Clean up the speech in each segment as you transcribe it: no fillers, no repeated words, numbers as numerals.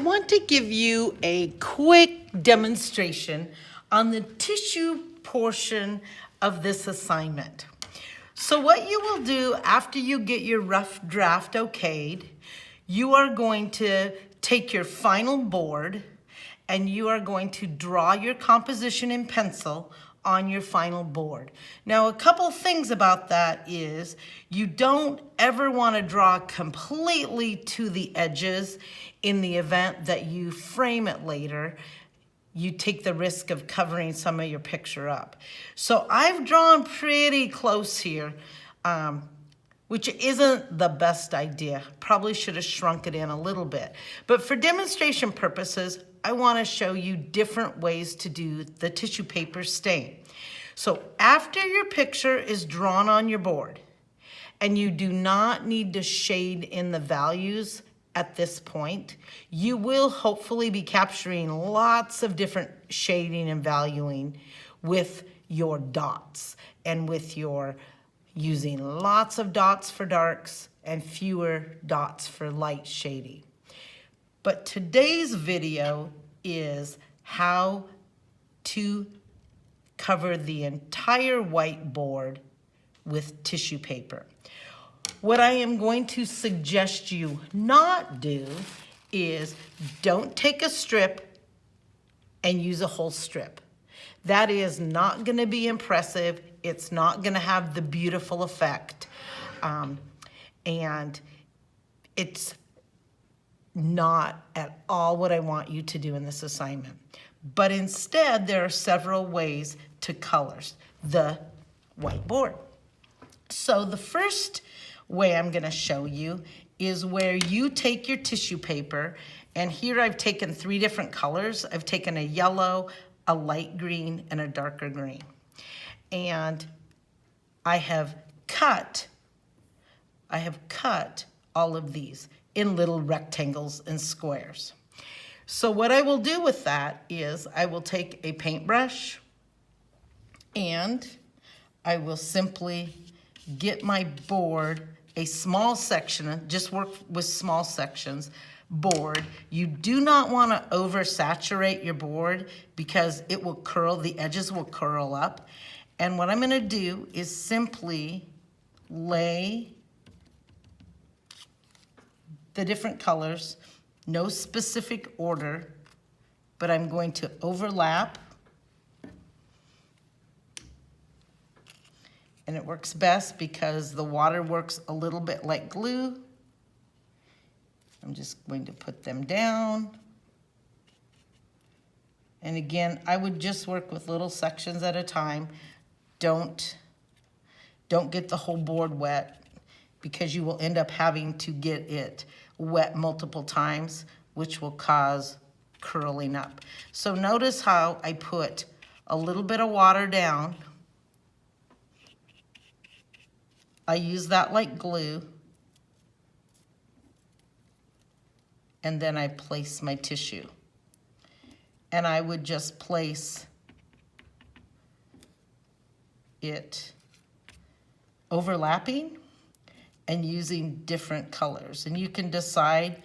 want to give you a quick demonstration on the tissue portion of this assignment. So what you will do after you get your rough draft okayed, you are going to take your final board and you are going to draw your composition in pencil on your final board. Now, a couple things about that is you don't ever want to draw completely to the edges in the event that you frame it later. You take the risk of covering some of your picture up. So I've drawn pretty close here, which isn't the best idea. Probably should have shrunk it in a little bit. But for demonstration purposes, I want to show you different ways to do the tissue paper stain. So after your picture is drawn on your board, and you do not need to shade in the values at this point, you will hopefully be capturing lots of different shading and valuing with your dots and with your using lots of dots for darks and fewer dots for light shading. But today's video is how to cover the entire whiteboard with tissue paper. What I am going to suggest you not do is don't take a strip and use a whole strip. That is not going to be impressive. It's not going to have the beautiful effect. And it's not at all what I want you to do in this assignment. But instead, there are several ways to color the whiteboard. So the first way I'm going to show you is where you take your tissue paper, and here I've taken 3 different colors. I've taken a yellow, a light green, and a darker green. And I have cut all of these in little rectangles and squares. So what I will do with that is I will take a paintbrush and I will simply get my board, a small section, just work with small sections, board. You do not want to oversaturate your board because it will curl, the edges will curl up. And what I'm going to do is simply lay the different colors, no specific order, but I'm going to overlap. And it works best because the water works a little bit like glue. I'm just going to put them down. And again, I would just work with little sections at a time. Don't get the whole board wet because you will end up having to get it wet multiple times, which will cause curling up. So notice how I put a little bit of water down. I use that like glue. And then I place my tissue. And I would just place it overlapping and using different colors. And you can decide,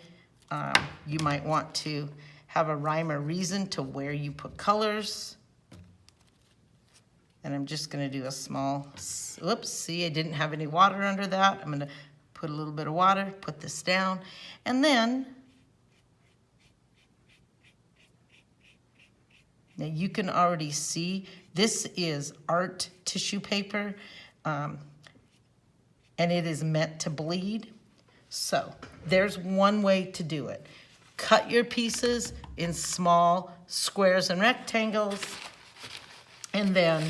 you might want to have a rhyme or reason to where you put colors. And I'm just gonna do a small, oops, see, I didn't have any water under that. I'm gonna put a little bit of water, put this down, and then, now you can already see, this is art tissue paper, and it is meant to bleed. So there's one way to do it. Cut your pieces in small squares and rectangles, and then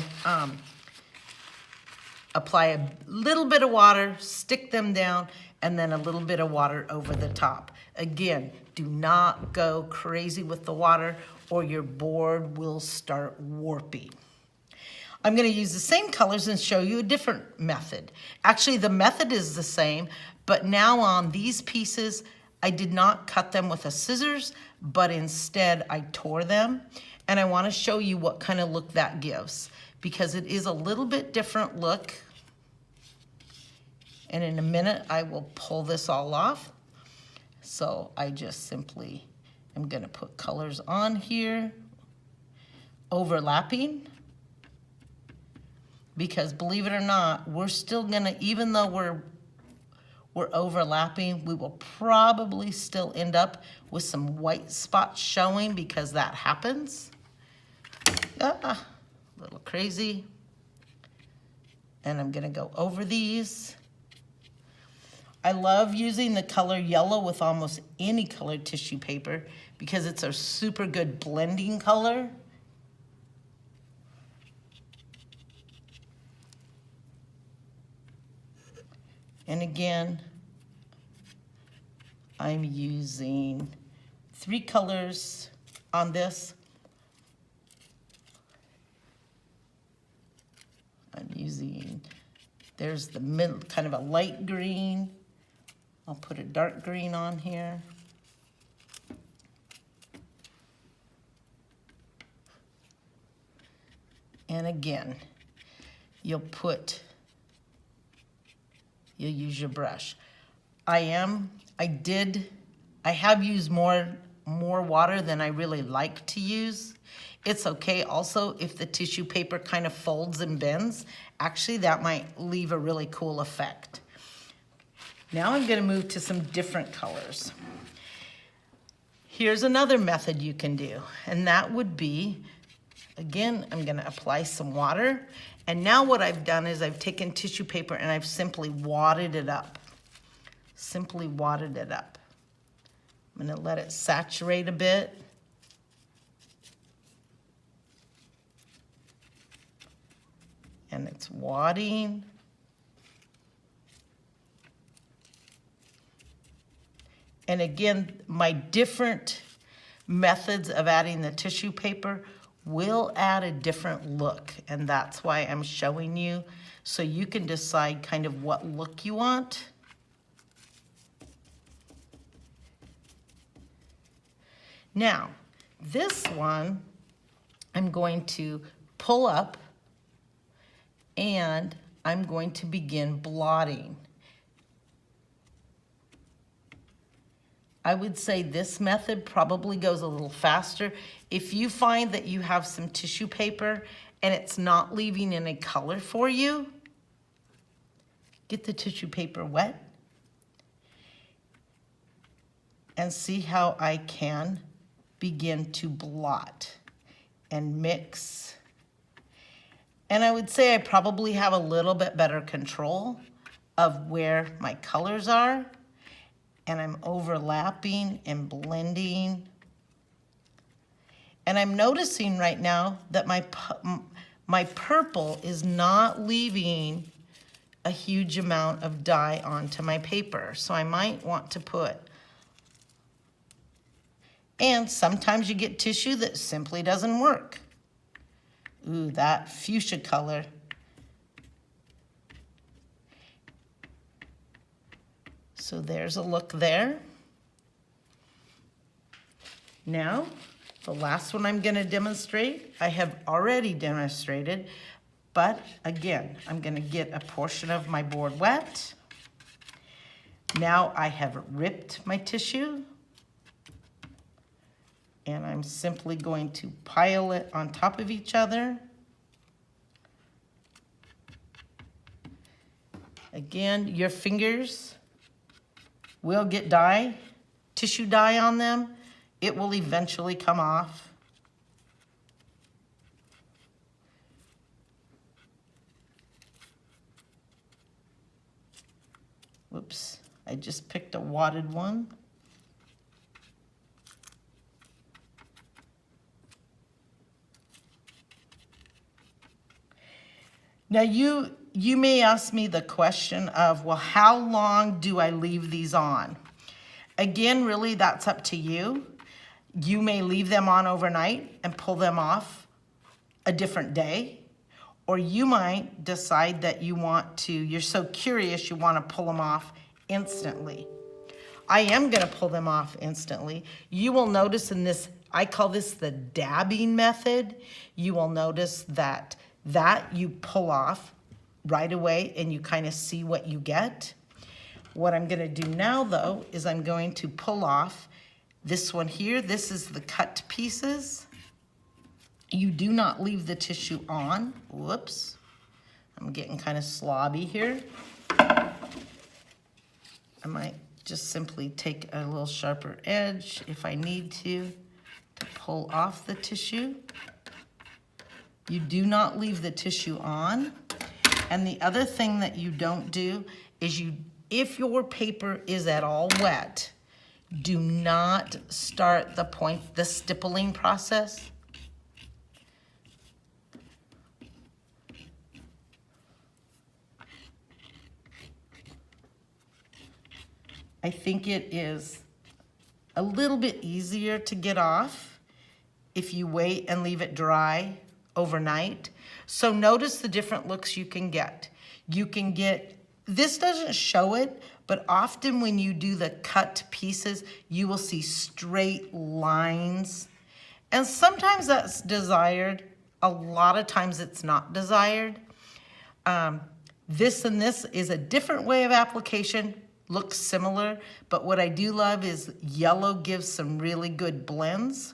apply a little bit of water, stick them down, and then a little bit of water over the top. Again, do not go crazy with the water or your board will start warping. I'm going to use the same colors and show you a different method. Actually, the method is the same, but now on these pieces, I did not cut them with a scissors, but instead I tore them. And I want to show you what kind of look that gives because it is a little bit different look. And in a minute, I will pull this all off. So I just simply I'm gonna put colors on here, overlapping, because believe it or not, we're still gonna, even though we're overlapping, we will probably still end up with some white spots showing because that happens. A little crazy. And I'm gonna go over these. I love using the color yellow with almost any colored tissue paper because it's a super good blending color. And again, I'm using 3 colors on this. I'm using, there's the middle, kind of a light green. I'll put a dark green on here. And again, you'll use your brush. I have used more water than I really like to use. It's okay also if the tissue paper kind of folds and bends. Actually, that might leave a really cool effect. Now I'm gonna move to some different colors. Here's another method you can do, and that would be, again, I'm gonna apply some water. And now what I've done is I've taken tissue paper and I've simply wadded it up. Simply wadded it up. I'm gonna let it saturate a bit. And it's wadding. And again, my different methods of adding the tissue paper will add a different look, and that's why I'm showing you so you can decide kind of what look you want. Now, this one I'm going to pull up and I'm going to begin blotting. I would say this method probably goes a little faster. If you find that you have some tissue paper and it's not leaving any color for you, get the tissue paper wet and see how I can begin to blot and mix. And I would say I probably have a little bit better control of where my colors are. And I'm overlapping and blending. And I'm noticing right now that my purple is not leaving a huge amount of dye onto my paper. So I might want to put, and sometimes you get tissue that simply doesn't work. Ooh, that fuchsia color. So there's a look there. Now, the last one I'm gonna demonstrate, I have already demonstrated, but again, I'm gonna get a portion of my board wet. Now I have ripped my tissue, and I'm simply going to pile it on top of each other. Again, your fingers will get dye, tissue dye on them. It will eventually come off. Whoops, I just picked a wadded one. Now you may ask me the question of, well, how long do I leave these on? Again, really, that's up to you. You may leave them on overnight and pull them off a different day, or you might decide that you're so curious you want to pull them off instantly. I am going to pull them off instantly. You will notice in this, I call this the dabbing method. You will notice that you pull off right away and you kind of see what you get. What I'm gonna do now though is I'm going to pull off This one here, this is the cut pieces. You do not leave the tissue on. Whoops. I'm getting kind of slobby here. I might just simply take a little sharper edge if I need to pull off the tissue. You do not leave the tissue on. And the other thing that you don't do is if your paper is at all wet, do not start the stippling process. I think it is a little bit easier to get off if you wait and leave it dry overnight. So notice the different looks you can get. You can get, this doesn't show it, but often when you do the cut pieces, you will see straight lines. And sometimes that's desired. A lot of times it's not desired. This and this is a different way of application. Looks similar, but what I do love is yellow gives some really good blends.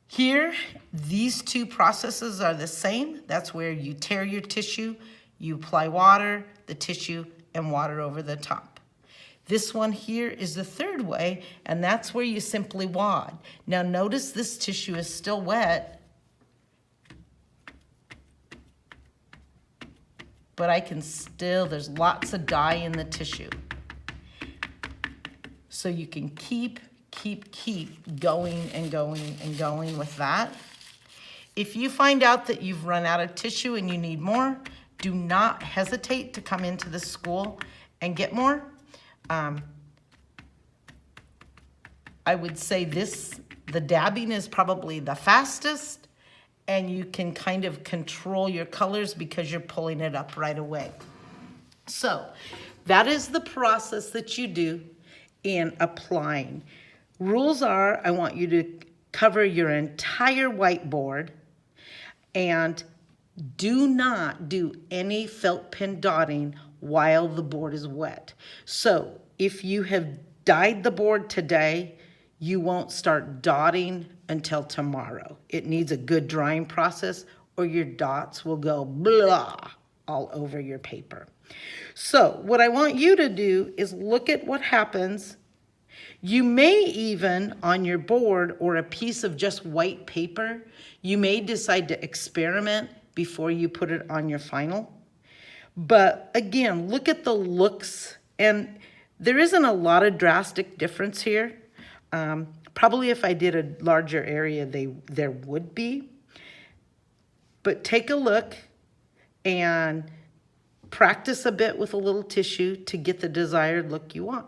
Here, these two processes are the same. That's where you tear your tissue, you apply water, the tissue, and water over the top. This one here is the third way, and that's where you simply wad. Now notice this tissue is still wet, but I can still, there's lots of dye in the tissue. So you can keep going and going and going with that. If you find out that you've run out of tissue and you need more, do not hesitate to come into the school and get more. I would say the dabbing is probably the fastest, and you can kind of control your colors because you're pulling it up right away. So that is the process that you do in applying. Rules are, I want you to cover your entire whiteboard and do not do any felt pen dotting while the board is wet. So if you have dyed the board today, you won't start dotting until tomorrow. It needs a good drying process or your dots will go blah all over your paper. So what I want you to do is look at what happens. You may even, on your board or a piece of just white paper, you may decide to experiment before you put it on your final. But again, look at the looks, and there isn't a lot of drastic difference here. Probably if I did a larger area, there would be. But take a look and practice a bit with a little tissue to get the desired look you want.